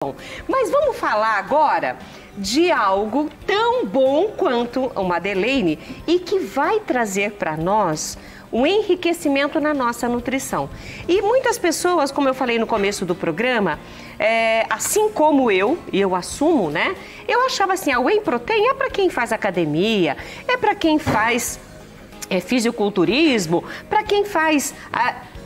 Bom, mas vamos falar agora de algo tão bom quanto o Madeleine e que vai trazer para nós um enriquecimento na nossa nutrição. E muitas pessoas, como eu falei no começo do programa, assim como eu, e eu assumo, né? Eu achava assim, a whey protein é para quem faz academia, é para quem faz fisiculturismo, para quem faz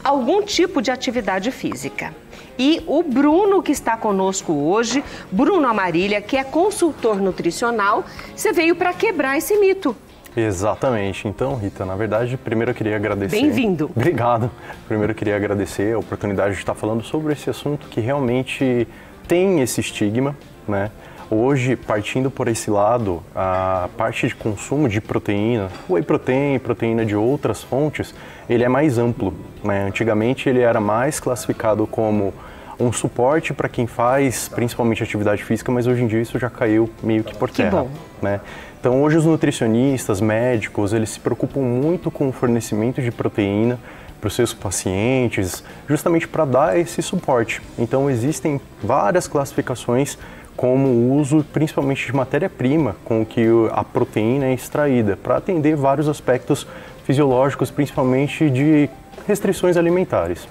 algum tipo de atividade física. E o Bruno, que está conosco hoje, Bruno Amarília, que é consultor nutricional, você veio para quebrar esse mito. Exatamente. Então, Rita, na verdade, primeiro eu queria agradecer. Bem-vindo. Obrigado. Primeiro eu queria agradecer a oportunidade de estar falando sobre esse assunto que realmente tem esse estigma, né? Hoje, partindo por esse lado, a parte de consumo de proteína, whey protein, proteína de outras fontes, ele é mais amplo, né? Antigamente ele era mais classificado como um suporte para quem faz principalmente atividade física, mas hoje em dia isso já caiu meio que por terra. Que bom. Né? Então hoje os nutricionistas, médicos, eles se preocupam muito com o fornecimento de proteína para os seus pacientes, justamente para dar esse suporte. Então existem várias classificações como o uso principalmente de matéria-prima com que a proteína é extraída, para atender vários aspectos fisiológicos, principalmente de restrições alimentares.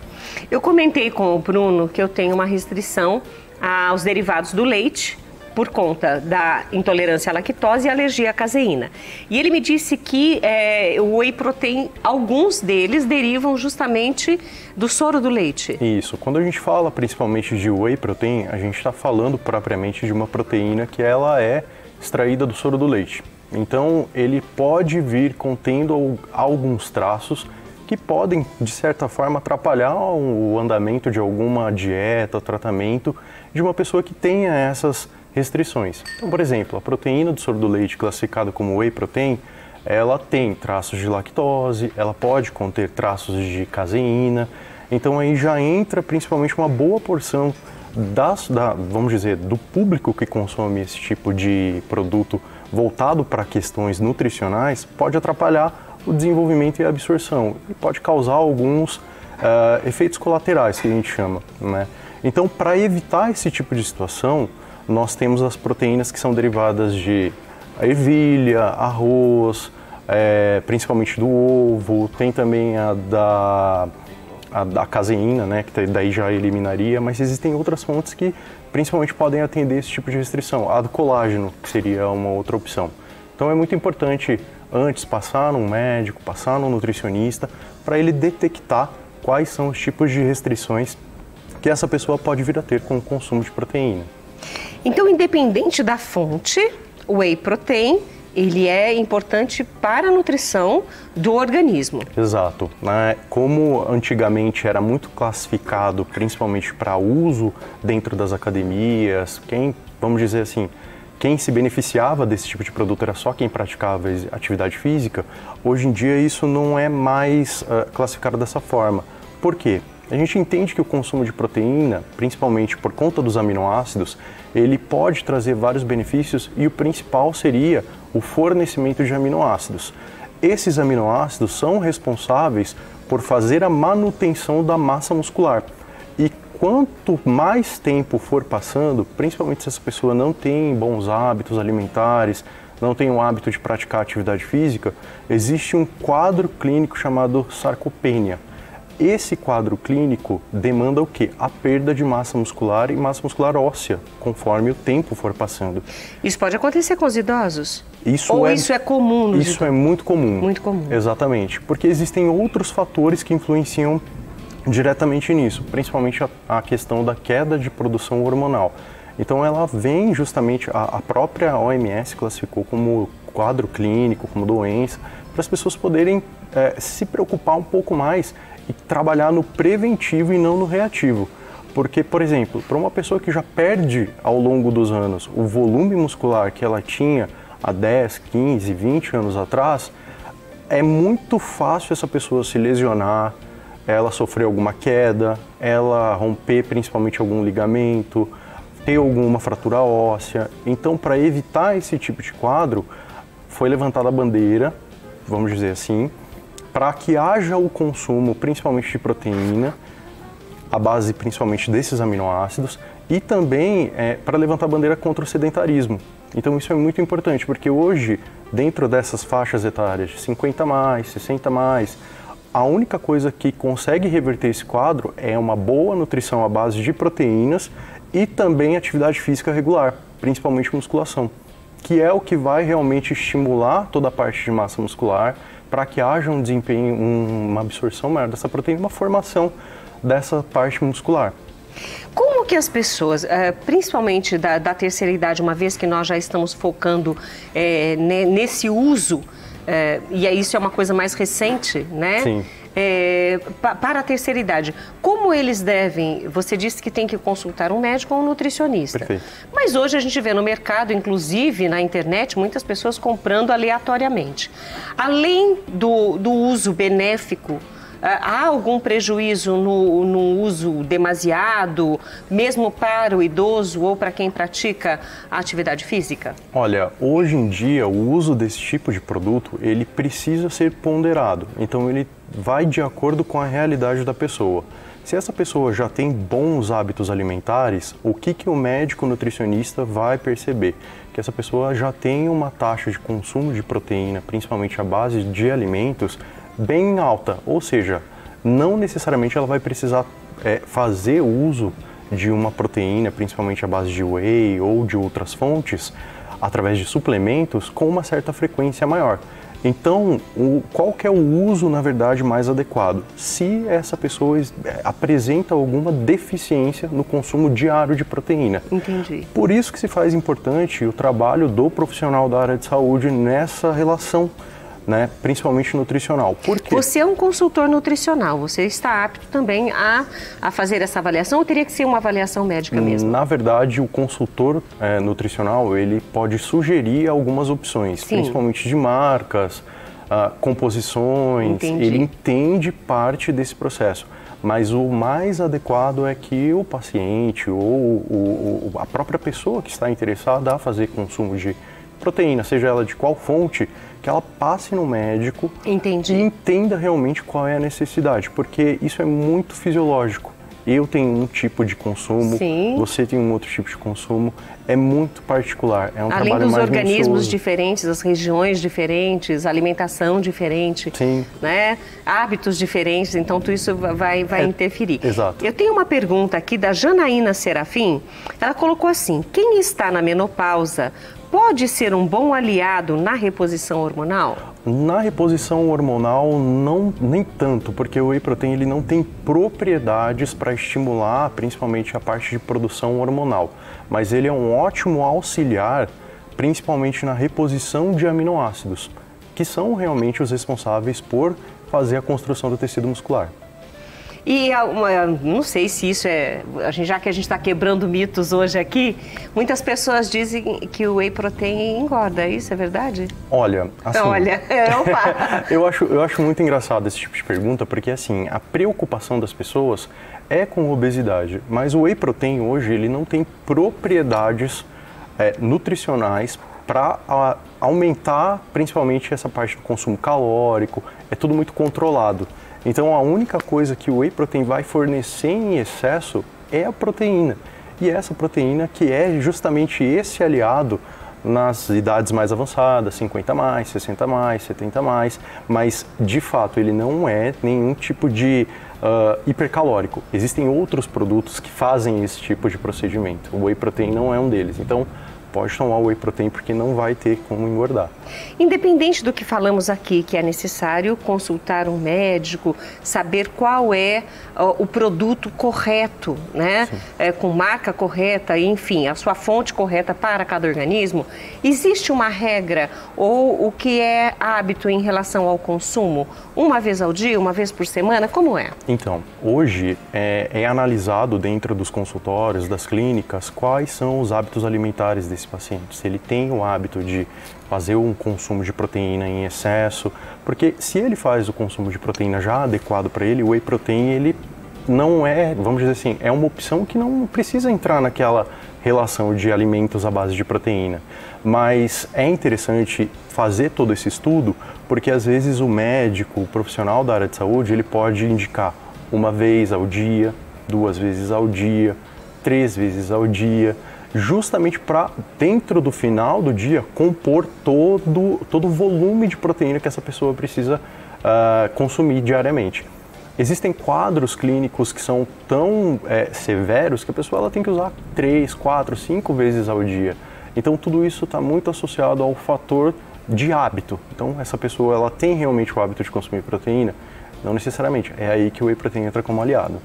Eu comentei com o Bruno que eu tenho uma restrição aos derivados do leite por conta da intolerância à lactose e alergia à caseína. E ele me disse que o whey protein, alguns deles derivam justamente do soro do leite. Isso. Quando a gente fala principalmente de whey protein, a gente está falando propriamente de uma proteína que ela é extraída do soro do leite. Então, ele pode vir contendo alguns traços que podem, de certa forma, atrapalhar o andamento de alguma dieta, tratamento de uma pessoa que tenha essas restrições. Então, por exemplo, a proteína do soro do leite, classificada como whey protein, ela tem traços de lactose, ela pode conter traços de caseína, então aí já entra principalmente uma boa porção vamos dizer, do público que consome esse tipo de produto voltado para questões nutricionais, pode atrapalhar o desenvolvimento e a absorção e pode causar alguns efeitos colaterais, que a gente chama, né? Então, para evitar esse tipo de situação, nós temos as proteínas que são derivadas de ervilha, arroz, principalmente do ovo, tem também a da caseína, né, que daí já eliminaria, mas existem outras fontes que principalmente podem atender esse tipo de restrição. A do colágeno, que seria uma outra opção. Então é muito importante antes passar num médico, passar num nutricionista, para ele detectar quais são os tipos de restrições que essa pessoa pode vir a ter com o consumo de proteína. Então, independente da fonte, o whey protein, ele é importante para a nutrição do organismo. Exato. Como antigamente era muito classificado, principalmente para uso dentro das academias, vamos dizer assim, quem se beneficiava desse tipo de produto era só quem praticava atividade física, hoje em dia isso não é mais classificado dessa forma. Por quê? A gente entende que o consumo de proteína, principalmente por conta dos aminoácidos, ele pode trazer vários benefícios e o principal seria o fornecimento de aminoácidos. Esses aminoácidos são responsáveis por fazer a manutenção da massa muscular. E quanto mais tempo for passando, principalmente se essa pessoa não tem bons hábitos alimentares, não tem o hábito de praticar atividade física, existe um quadro clínico chamado sarcopenia. Esse quadro clínico demanda o quê? A perda de massa muscular e massa muscular óssea, conforme o tempo for passando. Isso pode acontecer com os idosos? Isso é comum? Isso é muito comum. Muito comum. Exatamente, porque existem outros fatores que influenciam diretamente nisso, principalmente a questão da queda de produção hormonal. Então ela vem justamente, a própria OMS classificou como quadro clínico, como doença, para as pessoas poderem se preocupar um pouco mais e trabalhar no preventivo e não no reativo. Porque, por exemplo, para uma pessoa que já perde ao longo dos anos o volume muscular que ela tinha há 10, 15, 20 anos atrás, é muito fácil essa pessoa se lesionar, ela sofrer alguma queda, ela romper principalmente algum ligamento, ter alguma fratura óssea. Então, para evitar esse tipo de quadro, foi levantada a bandeira, vamos dizer assim, para que haja o consumo, principalmente de proteína, à base principalmente desses aminoácidos, e também para levantar a bandeira contra o sedentarismo. Então isso é muito importante, porque hoje, dentro dessas faixas etárias de 50 mais, 60 mais, a única coisa que consegue reverter esse quadro é uma boa nutrição à base de proteínas e também atividade física regular, principalmente musculação, que é o que vai realmente estimular toda a parte de massa muscular para que haja um desempenho, uma absorção maior dessa proteína, uma formação dessa parte muscular. Como que as pessoas, principalmente da terceira idade, uma vez que nós já estamos focando nesse uso, e isso é uma coisa mais recente, né? Sim. Para a terceira idade, como eles devem, você disse que tem que consultar um médico ou um nutricionista. Perfeito. Mas hoje a gente vê no mercado, inclusive na internet, muitas pessoas comprando aleatoriamente. Além do uso benéfico, há algum prejuízo no uso demasiado, mesmo para o idoso ou para quem pratica a atividade física? Olha, hoje em dia o uso desse tipo de produto, ele precisa ser ponderado. Então ele vai de acordo com a realidade da pessoa. Se essa pessoa já tem bons hábitos alimentares, o que o médico nutricionista vai perceber? Que essa pessoa já tem uma taxa de consumo de proteína, principalmente à base de alimentos, bem alta, ou seja, não necessariamente ela vai precisar fazer uso de uma proteína, principalmente à base de whey ou de outras fontes, através de suplementos, com uma certa frequência maior. Então, qual que é o uso, na verdade, mais adequado? Se essa pessoa apresenta alguma deficiência no consumo diário de proteína. Entendi. Por isso que se faz importante o trabalho do profissional da área de saúde nessa relação, né, principalmente nutricional. Por quê? Você é um consultor nutricional, você está apto também a fazer essa avaliação ou teria que ser uma avaliação médica mesmo? Na verdade, o consultor nutricional, ele pode sugerir algumas opções, Sim. principalmente de marcas, composições. Entendi. Ele entende parte desse processo. Mas o mais adequado é que o paciente ou a própria pessoa que está interessada a fazer consumo de proteína, seja ela de qual fonte, que ela passe no médico. Entendi. E entenda realmente qual é a necessidade, porque isso é muito fisiológico. Eu tenho um tipo de consumo, Sim. Você tem um outro tipo de consumo, é muito particular, é um Além trabalho dos mais organismos minucioso. diferentes, as regiões diferentes, alimentação diferente, Sim. né? Hábitos diferentes, então tudo isso vai interferir. Exato. Eu tenho uma pergunta aqui da Janaína Serafim, ela colocou assim: quem está na menopausa pode ser um bom aliado na reposição hormonal? Na reposição hormonal, nem tanto, porque o whey protein ele não tem propriedades para estimular principalmente a parte de produção hormonal, mas ele é um ótimo auxiliar, principalmente na reposição de aminoácidos, que são realmente os responsáveis por fazer a construção do tecido muscular. E não sei se isso já que a gente está quebrando mitos hoje aqui, muitas pessoas dizem que o whey protein engorda, isso é verdade? Olha, assim, opa. eu acho muito engraçado esse tipo de pergunta, porque assim, a preocupação das pessoas é com obesidade, mas o whey protein hoje ele não tem propriedades nutricionais para aumentar principalmente essa parte do consumo calórico, é tudo muito controlado. Então a única coisa que o whey protein vai fornecer em excesso é a proteína. E essa proteína que é justamente esse aliado nas idades mais avançadas, 50 mais, 60 mais, 70 mais, mas de fato ele não é nenhum tipo de hipercalórico. Existem outros produtos que fazem esse tipo de procedimento. O whey protein não é um deles. Então pode tomar o whey protein porque não vai ter como engordar. Independente do que falamos aqui, que é necessário consultar um médico, saber qual é o produto correto, né? Com marca correta, enfim, a sua fonte correta para cada organismo, existe uma regra ou o que é hábito em relação ao consumo? Uma vez ao dia, uma vez por semana, como é? Então, hoje é analisado dentro dos consultórios, das clínicas, quais são os hábitos alimentares desse paciente. Se ele tem o hábito de fazer um consumo de proteína em excesso, porque se ele faz o consumo de proteína já adequado para ele, o whey protein ele não é, vamos dizer assim, é uma opção que não precisa entrar naquela relação de alimentos à base de proteína. Mas é interessante fazer todo esse estudo, porque às vezes o médico, o profissional da área de saúde, ele pode indicar uma vez ao dia, 2 vezes ao dia, 3 vezes ao dia, justamente para, dentro do final do dia, compor todo o volume de proteína que essa pessoa precisa consumir diariamente. Existem quadros clínicos que são tão severos que a pessoa ela tem que usar 3, 4, 5 vezes ao dia. Então tudo isso está muito associado ao fator de hábito. Então essa pessoa ela tem realmente o hábito de consumir proteína? Não necessariamente. É aí que o whey protein entra como aliado.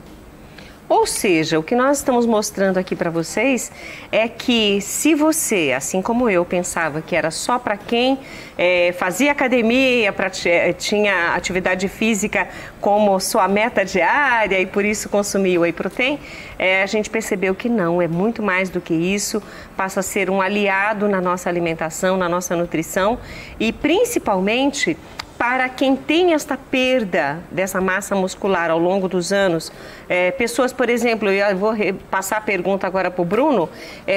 Ou seja, o que nós estamos mostrando aqui para vocês é que se você, assim como eu, pensava que era só para quem fazia academia, tinha atividade física como sua meta diária e por isso consumia o whey protein, a gente percebeu que não, é muito mais do que isso, passa a ser um aliado na nossa alimentação, na nossa nutrição e principalmente para quem tem esta perda dessa massa muscular ao longo dos anos, pessoas, por exemplo, eu vou passar a pergunta agora para o Bruno,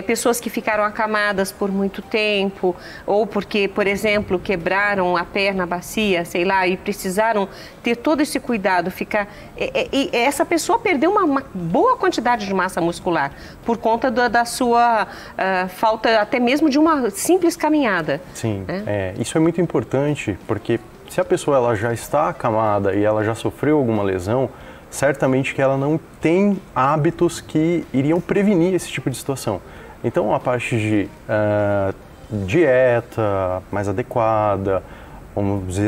pessoas que ficaram acamadas por muito tempo, ou porque, por exemplo, quebraram a perna, a bacia, sei lá, e precisaram ter todo esse cuidado, e essa pessoa perdeu uma boa quantidade de massa muscular por conta da sua falta até mesmo de uma simples caminhada. Sim, isso é muito importante, porque se a pessoa ela já está acamada e ela já sofreu alguma lesão, certamente que ela não tem hábitos que iriam prevenir esse tipo de situação. Então, a parte de dieta mais adequada,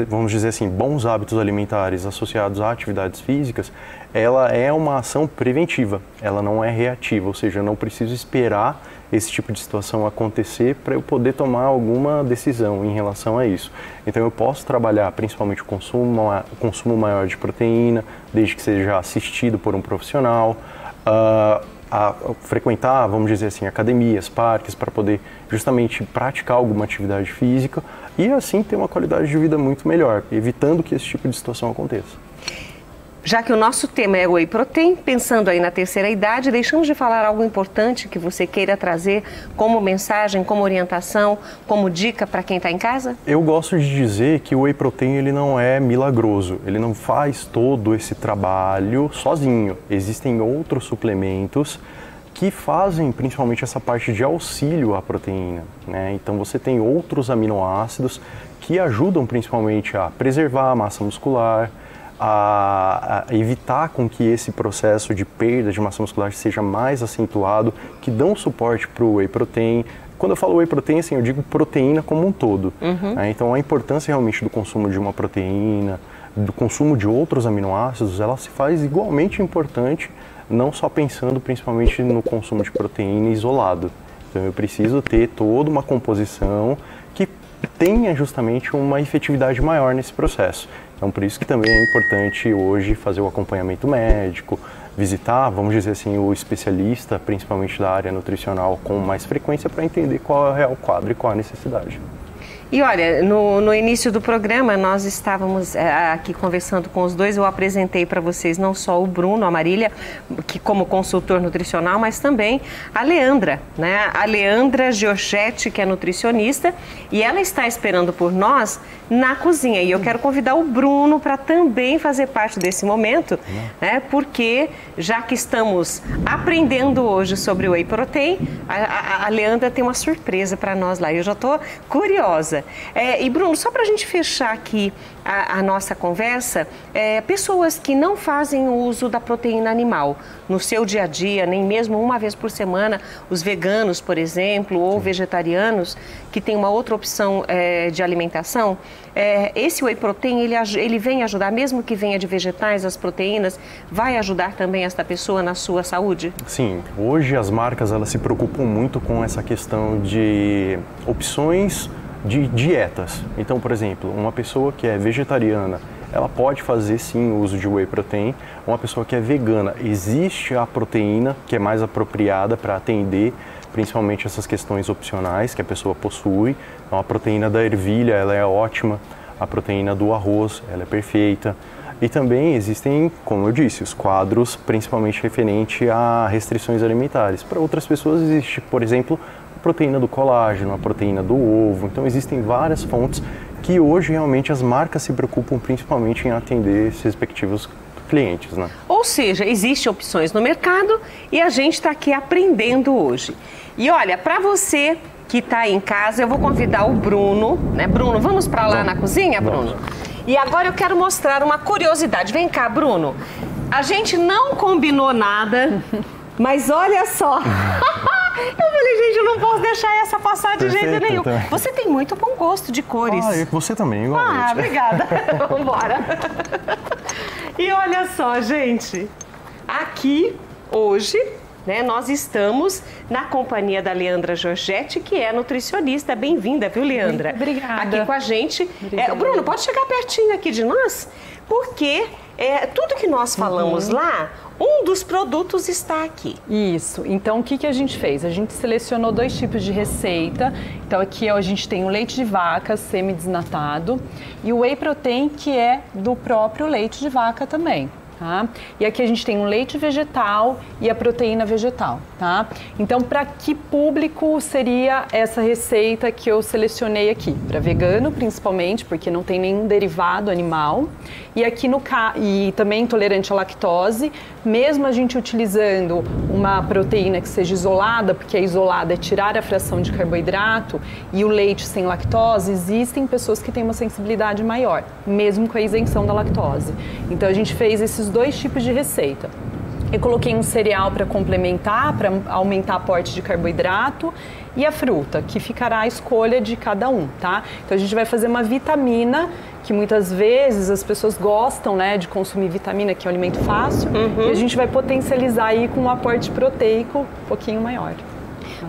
vamos dizer assim, bons hábitos alimentares associados a atividades físicas, ela é uma ação preventiva, ela não é reativa, ou seja, eu não preciso esperar esse tipo de situação acontecer para eu poder tomar alguma decisão em relação a isso. Então eu posso trabalhar principalmente o consumo maior de proteína, desde que seja assistido por um profissional, a frequentar, vamos dizer assim, academias, parques, para poder justamente praticar alguma atividade física e assim ter uma qualidade de vida muito melhor, evitando que esse tipo de situação aconteça. Já que o nosso tema é o whey protein, pensando aí na terceira idade, deixamos de falar algo importante que você queira trazer como mensagem, como orientação, como dica para quem está em casa? Eu gosto de dizer que o whey protein ele não é milagroso, ele não faz todo esse trabalho sozinho. Existem outros suplementos que fazem principalmente essa parte de auxílio à proteína, né? Então você tem outros aminoácidos que ajudam principalmente a preservar a massa muscular, a evitar com que esse processo de perda de massa muscular seja mais acentuado, que dão suporte para o whey protein. Quando eu falo whey protein, assim, eu digo proteína como um todo. Né? Então a importância realmente do consumo de uma proteína, do consumo de outros aminoácidos, ela se faz igualmente importante, não só pensando principalmente no consumo de proteína isolado. Então eu preciso ter toda uma composição que tenha justamente uma efetividade maior nesse processo. Então, por isso que também é importante hoje fazer o acompanhamento médico, visitar, vamos dizer assim, o especialista, principalmente da área nutricional, com mais frequência para entender qual é o real quadro e qual a necessidade. E olha, no início do programa nós estávamos aqui conversando com os dois, eu apresentei para vocês não só o Bruno, a Marília, que como consultor nutricional, mas também a Leandra, né? A Leandra Giorgetti, que é nutricionista, e ela está esperando por nós na cozinha. E eu quero convidar o Bruno para também fazer parte desse momento, né? Porque já que estamos aprendendo hoje sobre o whey protein, a Leandra tem uma surpresa para nós lá. Eu já estou curiosa. E Bruno, só para a gente fechar aqui a nossa conversa, pessoas que não fazem uso da proteína animal no seu dia a dia, nem mesmo uma vez por semana, os veganos, por exemplo, ou vegetarianos, que tem uma outra opção de alimentação, esse whey protein, ele vem ajudar, mesmo que venha de vegetais, as proteínas, vai ajudar também esta pessoa na sua saúde? Sim, hoje as marcas elas se preocupam muito com essa questão de opções de dietas. Então, por exemplo, uma pessoa que é vegetariana, ela pode fazer sim o uso de whey protein. Uma pessoa que é vegana, existe a proteína que é mais apropriada para atender principalmente essas questões opcionais que a pessoa possui. Então, a proteína da ervilha, ela é ótima, a proteína do arroz, ela é perfeita. E também existem, como eu disse, os quadros principalmente referente a restrições alimentares. Para outras pessoas existe, por exemplo, proteína do colágeno, a proteína do ovo. Então existem várias fontes que hoje realmente as marcas se preocupam principalmente em atender esses respectivos clientes, né? Ou seja, existem opções no mercado e a gente está aqui aprendendo hoje. E olha, para você que está em casa, eu vou convidar o Bruno, né? Bruno, vamos para lá na cozinha, Bruno? E agora eu quero mostrar uma curiosidade. Vem cá, Bruno. A gente não combinou nada, mas olha só. Eu falei, gente, eu não posso deixar essa passar de jeito nenhum. Também. Você tem muito bom gosto de cores. Ah, você também, igualmente. Ah, obrigada. Vamos embora. E olha só, gente. Aqui, hoje, né, nós estamos na companhia da Leandra Giorgetti, que é nutricionista. Bem-vinda, viu, Leandra? Muito obrigada. Aqui com a gente. Bruno, pode chegar pertinho aqui de nós? Porque tudo que nós falamos lá, um dos produtos está aqui. Isso. Então, o que a gente fez? A gente selecionou 2 tipos de receita. Então, aqui a gente tem o leite de vaca semi-desnatado e o whey protein, que é do próprio leite de vaca também. Tá? E aqui a gente tem o leite vegetal e a proteína vegetal, tá? Então, para que público seria essa receita que eu selecionei aqui? Para vegano, principalmente, porque não tem nenhum derivado animal. E aqui e também intolerante à lactose, mesmo a gente utilizando uma proteína que seja isolada, porque a isolada é tirar a fração de carboidrato, e o leite sem lactose, existem pessoas que têm uma sensibilidade maior, mesmo com a isenção da lactose. Então, a gente fez esses 2 tipos de receita. Eu coloquei um cereal para complementar, para aumentar o aporte de carboidrato, e a fruta, que ficará à escolha de cada um, tá? Então a gente vai fazer uma vitamina, que muitas vezes as pessoas gostam, né, de consumir vitamina, que é um alimento fácil, e a gente vai potencializar aí com um aporte proteico um pouquinho maior.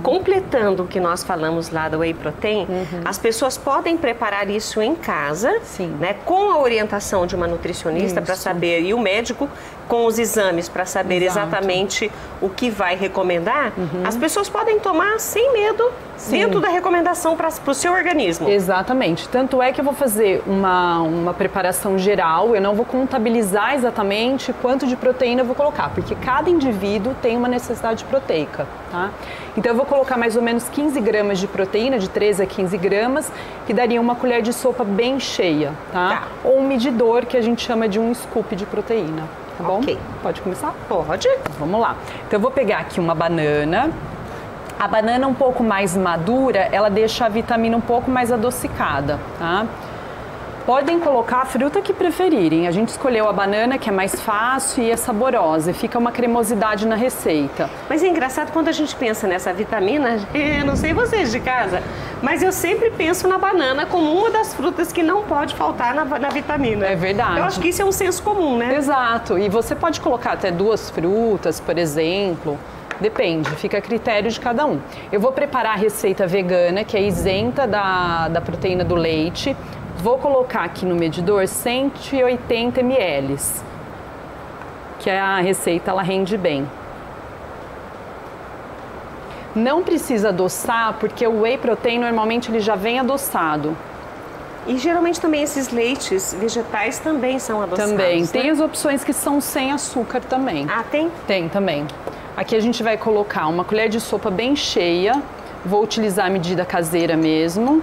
Completando o que nós falamos lá do whey protein, as pessoas podem preparar isso em casa, né, com a orientação de uma nutricionista para saber, e o médico com os exames para saber exatamente o que vai recomendar. As pessoas podem tomar sem medo, dentro da recomendação para o seu organismo. Exatamente. Tanto é que eu vou fazer uma preparação geral, eu não vou contabilizar exatamente quanto de proteína eu vou colocar, porque cada indivíduo tem uma necessidade proteica, tá? Então eu vou colocar mais ou menos 15 gramas de proteína, de 13 a 15 gramas, que daria uma colher de sopa bem cheia, tá? Ou um medidor, que a gente chama de um scoop de proteína, tá bom? Ok. Pode começar? Pode. Vamos lá. Então eu vou pegar aqui uma banana. A banana um pouco mais madura, ela deixa a vitamina um pouco mais adocicada, tá? Podem colocar a fruta que preferirem. A gente escolheu a banana, que é mais fácil e é saborosa, e fica uma cremosidade na receita. Mas é engraçado quando a gente pensa nessa vitamina, eu não sei vocês de casa, mas eu sempre penso na banana como uma das frutas que não pode faltar na vitamina. É verdade. Eu acho que isso é um senso comum, né? Exato. E você pode colocar até 2 frutas, por exemplo. Depende, fica a critério de cada um. Eu vou preparar a receita vegana, que é isenta da proteína do leite. Vou colocar aqui no medidor 180 ml, que a receita ela rende bem. Não precisa adoçar, porque o whey protein normalmente ele já vem adoçado. E geralmente também esses leites vegetais também são adoçados. Também. Né? Tem as opções que são sem açúcar também. Ah, tem? Tem também. Aqui a gente vai colocar uma colher de sopa bem cheia. Vou utilizar a medida caseira mesmo.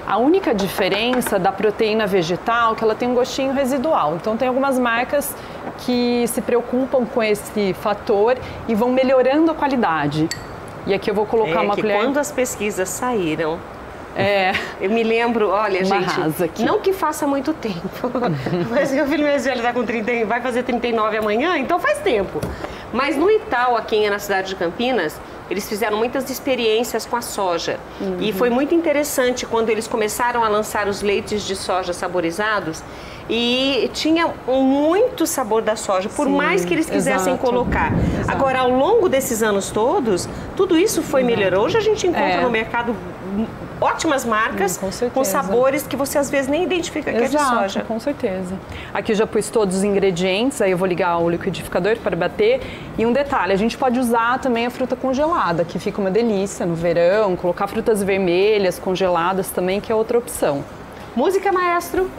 A única diferença da proteína vegetal é que ela tem um gostinho residual. Então tem algumas marcas que se preocupam com esse fator e vão melhorando a qualidade. E aqui eu vou colocar uma colher... Quando as pesquisas saíram, eu me lembro, olha, gente, não que faça muito tempo, mas meu filho mais velho vai fazer 39 amanhã, então faz tempo. Mas no Itaú, aqui na cidade de Campinas, eles fizeram muitas experiências com a soja. E foi muito interessante quando eles começaram a lançar os leites de soja saborizados. E tinha muito sabor da soja, por mais que eles quisessem colocar. Agora, ao longo desses anos todos, tudo isso foi melhorando. Hoje a gente encontra no mercado ótimas marcas com sabores que você às vezes nem identifica que é de soja. Com certeza. Aqui eu já pus todos os ingredientes, aí eu vou ligar o liquidificador para bater. E um detalhe, a gente pode usar também a fruta congelada, que fica uma delícia no verão, colocar frutas vermelhas congeladas também, que é outra opção. Música, maestro!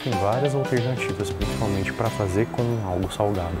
existem várias alternativas, principalmente para fazer com algo salgado.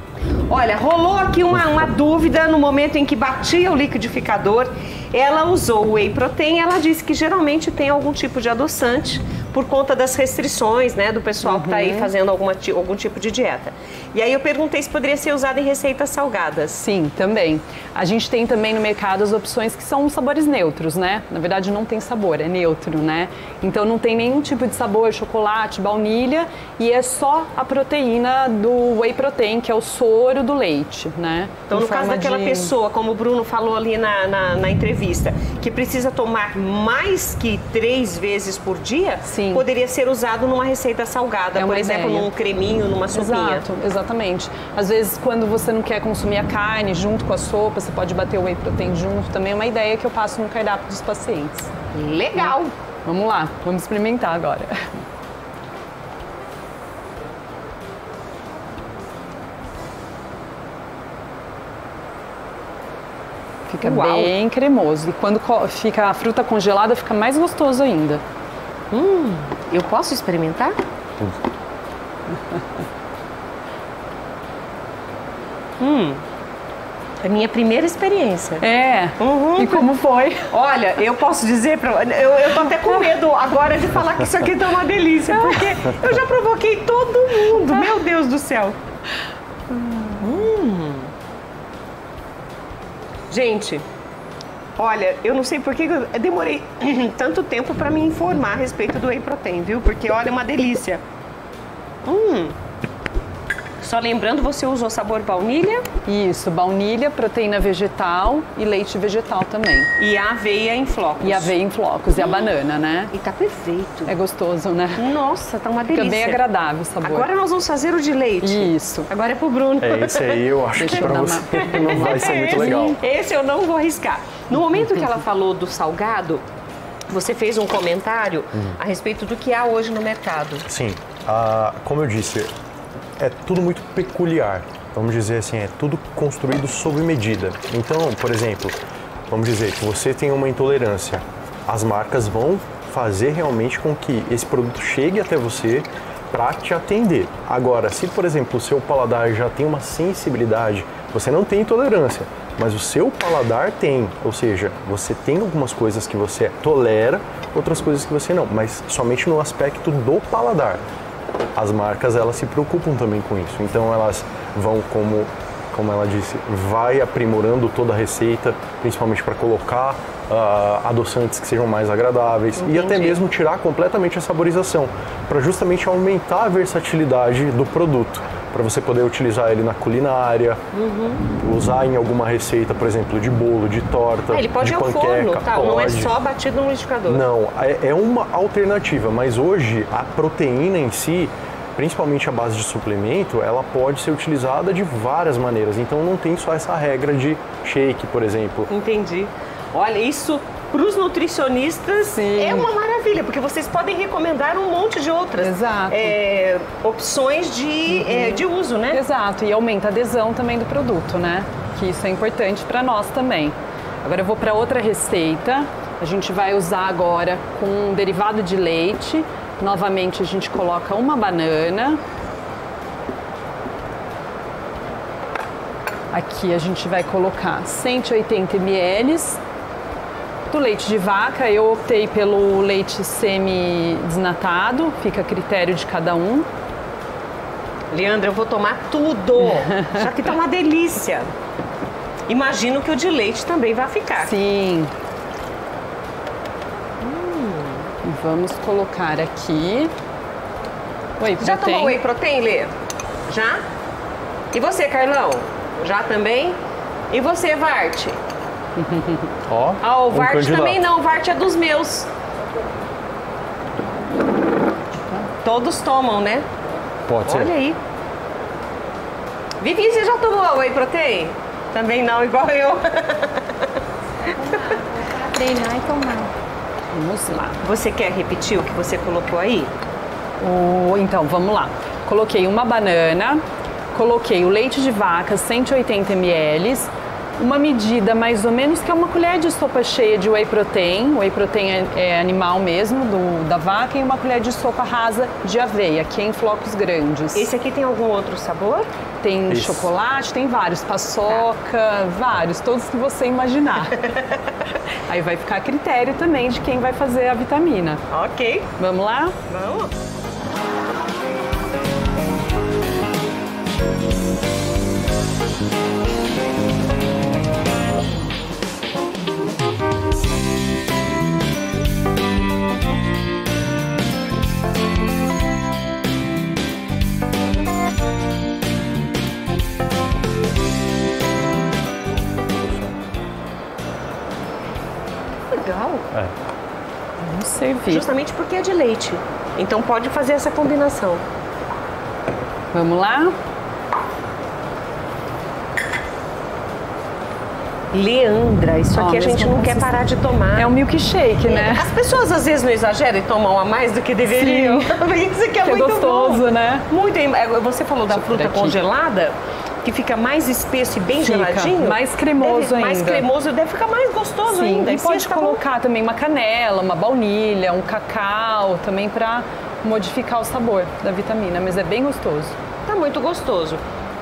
Olha, rolou aqui uma dúvida no momento em que batia o liquidificador. Ela usou o whey protein, ela disse que geralmente tem algum tipo de adoçante por conta das restrições, né, do pessoal que está aí fazendo algum tipo de dieta. E aí eu perguntei se poderia ser usado em receitas salgadas. Sim, também. A gente tem também no mercado as opções que são sabores neutros, né? Na verdade não tem sabor, é neutro, né? Então não tem nenhum tipo de sabor, chocolate, baunilha, e é só a proteína do whey protein, que é o soro do leite, né? Então, no caso daquela pessoa, como o Bruno falou ali na entrevista, que precisa tomar mais que 3 vezes por dia, sim, poderia ser usado numa receita salgada, por exemplo, num creminho, numa sopinha. Exato, exatamente. Às vezes, quando você não quer consumir a carne junto com a sopa, você pode bater o whey protein junto. Também é uma ideia que eu passo no cardápio dos pacientes. Legal! Vamos lá, vamos experimentar agora. Fica bem cremoso. E quando fica a fruta congelada, fica mais gostoso ainda. Eu posso experimentar? É a minha primeira experiência. É. E como foi? Olha, eu posso dizer pra... Eu tô até com medo agora de falar que isso aqui tá uma delícia, porque eu já provoquei todo mundo. Meu Deus do céu. Gente, olha, eu não sei por que eu demorei tanto tempo para me informar a respeito do whey protein, viu? Porque, olha, é uma delícia. Só lembrando, você usou sabor baunilha? Isso, baunilha, proteína vegetal e leite vegetal também. E a aveia em flocos. E a aveia em flocos e a banana, né? E tá perfeito. É gostoso, né? Nossa, tá uma delícia. Fica bem agradável o sabor. Agora nós vamos fazer o de leite. Isso. Agora é pro Bruno. Esse aí eu acho que pra você não vai ser muito legal. Esse eu não vou arriscar. No momento que ela falou do salgado, você fez um comentário a respeito do que há hoje no mercado. Sim. Como eu disse, é tudo muito peculiar. Vamos dizer assim, é tudo construído sob medida. Então, por exemplo, vamos dizer que você tem uma intolerância. As marcas vão fazer realmente com que esse produto chegue até você para te atender. Agora, se, por exemplo, o seu paladar já tem uma sensibilidade, você não tem intolerância, mas o seu paladar tem, ou seja, você tem algumas coisas que você tolera, outras coisas que você não, mas somente no aspecto do paladar. As marcas, elas se preocupam também com isso, então elas vão, como ela disse, vai aprimorando toda a receita, principalmente para colocar adoçantes que sejam mais agradáveis. Entendi. E até mesmo tirar completamente a saborização, para justamente aumentar a versatilidade do produto, para você poder utilizar ele na culinária, usar em alguma receita, por exemplo, de bolo, de torta, ele pode de ir ao panqueca. forno, tá? Pode. Não é só batido no liquidificador. Não, é uma alternativa, mas hoje a proteína em si, principalmente a base de suplemento, ela pode ser utilizada de várias maneiras. Então não tem só essa regra de shake, por exemplo. Entendi. Olha, isso para os nutricionistas Sim. é uma maravilha, porque vocês podem recomendar um monte de outras opções de uso, né? Exato, e aumenta a adesão também do produto, né? Que isso é importante para nós também. Agora eu vou para outra receita. A gente vai usar agora com um derivado de leite. Novamente a gente coloca uma banana. Aqui a gente vai colocar 180 ml do leite de vaca. Eu optei pelo leite semi-desnatado, fica a critério de cada um. Leandra, eu vou tomar tudo, já que tá uma delícia. Imagino que o de leite também vai ficar. Sim. E vamos colocar aqui whey protein. Já tomou whey protein, Lê? Já? E você, Carlão? Já também? E você, Vart? Ó, o Vart também não, o Vart é dos meus. Todos tomam, né? Pode ser. Olha aí. Vivi, você já tomou whey protein? Também não, igual eu. Treinar e tomar. Vamos lá. Você quer repetir o que você colocou aí? Então, vamos lá. Coloquei uma banana, coloquei o leite de vaca, 180 ml, uma medida mais ou menos que é uma colher de sopa cheia de whey protein. Whey protein é animal mesmo, da vaca, e uma colher de sopa rasa de aveia, que é em flocos grandes. Esse aqui tem algum outro sabor? Tem chocolate, tem vários, paçoca, vários, todos que você imaginar. Aí vai ficar a critério também de quem vai fazer a vitamina. Ok. Vamos lá? Vamos. Legal. Vamos servir. Justamente porque é de leite. Então pode fazer essa combinação. Vamos lá? Leandra, isso aqui a gente não quer parar de tomar. É um milkshake, né? As pessoas às vezes não exageram e tomam a mais do que deveriam. Isso aqui é muito gostoso, bom. Né? Muito. Você falou da fruta congelada, que fica mais espesso e bem geladinho. Mais cremoso ainda. Mais cremoso, deve ficar mais gostoso ainda. E pode colocar também uma canela, uma baunilha, um cacau, também para modificar o sabor da vitamina, mas é bem gostoso. Tá muito gostoso.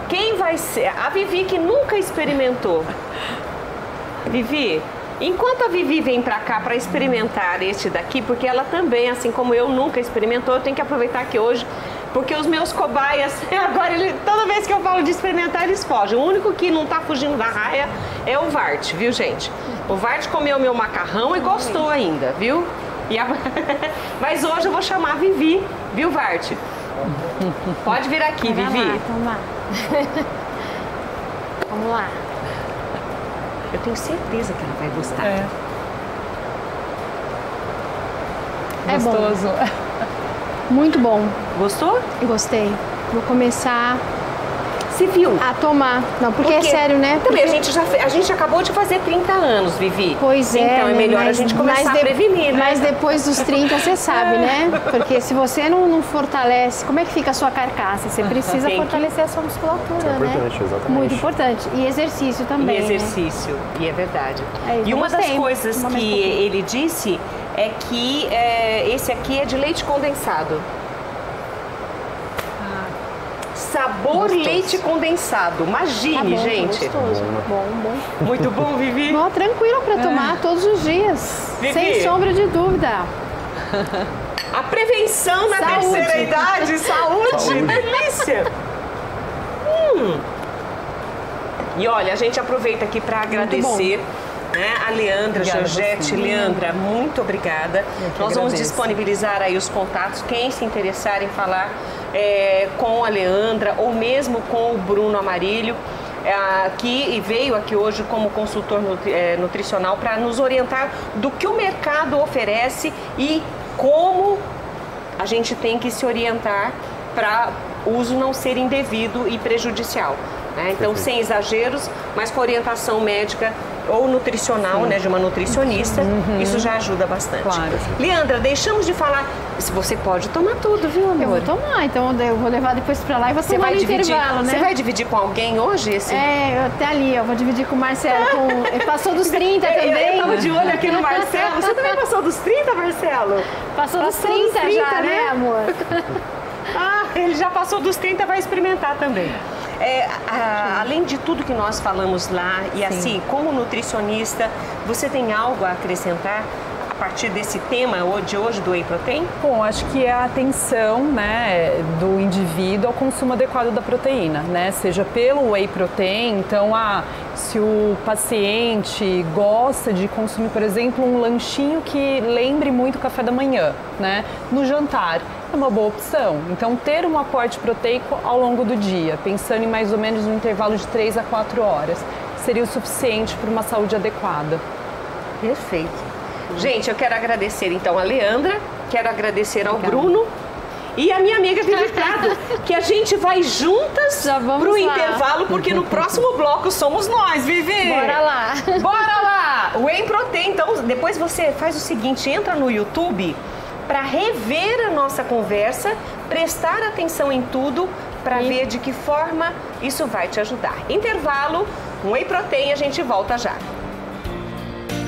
Quem vai ser? A Vivi, que nunca experimentou. Vivi, enquanto a Vivi vem pra cá pra experimentar este daqui, porque ela também, assim como eu, nunca experimentou, eu tenho que aproveitar aqui hoje, porque os meus cobaias, agora toda vez que eu falo de experimentar, eles fogem. O único que não tá fugindo da raia é o Vart, viu, gente? O Vart comeu meu macarrão e gostou ainda, viu? Mas hoje eu vou chamar a Vivi, viu, Vart? Pode vir aqui, Vivi. Vamos lá. Vamos lá. Eu tenho certeza que ela vai gostar. É gostoso. Bom. Muito bom. Gostou? Gostei. Vou começar Se viu? a tomar. Não, porque é sério, né? Também a gente acabou de fazer 30 anos, Vivi. Pois é. Então é melhor a gente começar a prevenir, né? Mas depois dos 30 você sabe, né? Porque se você não fortalece, como é que fica a sua carcaça? Você precisa fortalecer a sua musculatura, Isso é importante, né? exatamente. Muito importante. E exercício também. E exercício, né? E é verdade. E uma das coisas que ele disse é que esse aqui é de leite condensado. Sabor gostoso. Leite condensado. Imagine, bom, gente. Gostoso. Bom. Muito bom, Vivi. Bom, tranquilo para tomar todos os dias. Vivi. Sem sombra de dúvida. A prevenção na terceira idade. Saúde. Delícia. E olha, a gente aproveita aqui para agradecer a Leandra, Georgette. Leandra, muito obrigada. Nós vamos disponibilizar aí os contatos. Quem se interessar em falar com a Leandra ou mesmo com o Bruno Amarilho, que veio aqui hoje como consultor nutricional para nos orientar do que o mercado oferece e como a gente tem que se orientar para o uso não ser indevido e prejudicial. Então, sem exageros, mas com orientação médica ou nutricional, de uma nutricionista, isso já ajuda bastante. Claro. Leandra, deixamos de falar, se você pode tomar tudo, viu, amor? Eu vou tomar, então eu vou levar depois pra lá e vou tomar no intervalo, né? Você vai dividir com alguém hoje? Até ali, eu vou dividir com o Marcelo, ele passou dos 30 também. Eu tava de olho aqui no Marcelo, você também passou dos 30, Marcelo? Passou dos 30 já, né, amor? Ele já passou dos 30, vai experimentar também. Além de tudo que nós falamos lá, e assim, como nutricionista, você tem algo a acrescentar a partir desse tema de hoje do Whey Protein? Bom, acho que é a atenção do indivíduo ao consumo adequado da proteína, seja pelo Whey Protein, então se o paciente gosta de consumir, por exemplo, um lanchinho que lembre muito o café da manhã, no jantar, é uma boa opção. Então, ter um aporte proteico ao longo do dia, pensando em mais ou menos um intervalo de 3 a 4 horas, seria o suficiente para uma saúde adequada. Perfeito. Gente, eu quero agradecer então a Leandra, quero agradecer ao Bruno e a minha amiga Vivi Prado, que a gente vai juntas pro intervalo, porque no próximo bloco somos nós, Vivi! Bora lá! Bora lá! Whey Protein, então depois você faz o seguinte, entra no YouTube para rever a nossa conversa, prestar atenção em tudo, para ver de que forma isso vai te ajudar. Intervalo, com whey protein, a gente volta já.